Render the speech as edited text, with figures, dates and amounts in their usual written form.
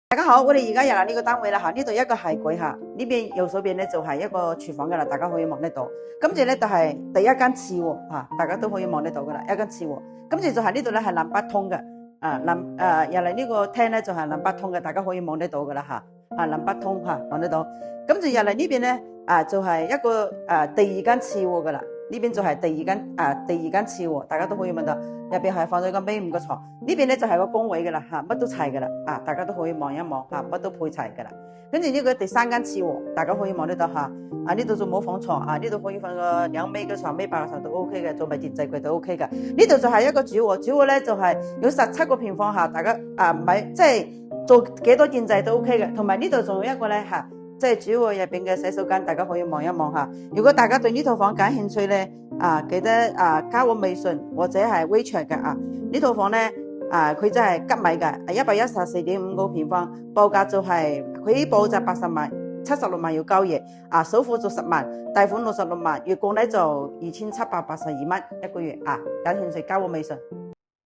大家好，我哋而家入嚟呢個單位啦吓，呢度一個係櫃吓，呢邊右手邊咧就係一個廚房噶啦，大家可以望得到。跟住咧就係第一間廁喎吓，大家都可以望得到噶啦，一間廁喎。跟住就係呢度咧係淋巴通嘅，入嚟呢個廳咧就係淋巴通嘅，大家可以望得到噶啦吓，淋巴通吓望得到。跟住入嚟呢邊咧就係一個第二間廁喎噶啦，呢邊就係第二間廁喎，大家都可以望到。入邊係放咗個 B5個床，呢邊咧就係個工位噶啦吓，乜都齊噶啦大家都可以望一望吓，乜都配齊噶啦。跟住呢個第三間廁喎，大家可以望得到吓，呢度就冇放床呢度可以放個2米嘅床，1米8嘅床都 OK 嘅，做埋電製櫃都 OK 嘅。呢度就係一個主臥，主臥咧就係有17個平方吓，大家唔係即係做幾多電製都 OK 嘅，同埋呢度仲有一個咧吓。即係主臥入邊嘅洗手間，大家可以望一望吓。如果大家對呢套房感興趣咧，記得加我微信或者係 WeChat 嘅呢套房咧，佢真係吉米嘅，114.5個平方，報價就係佢報價80萬，76萬要交易，首付就10萬，貸款66萬，月供咧就2782蚊一個月感興趣加我微信。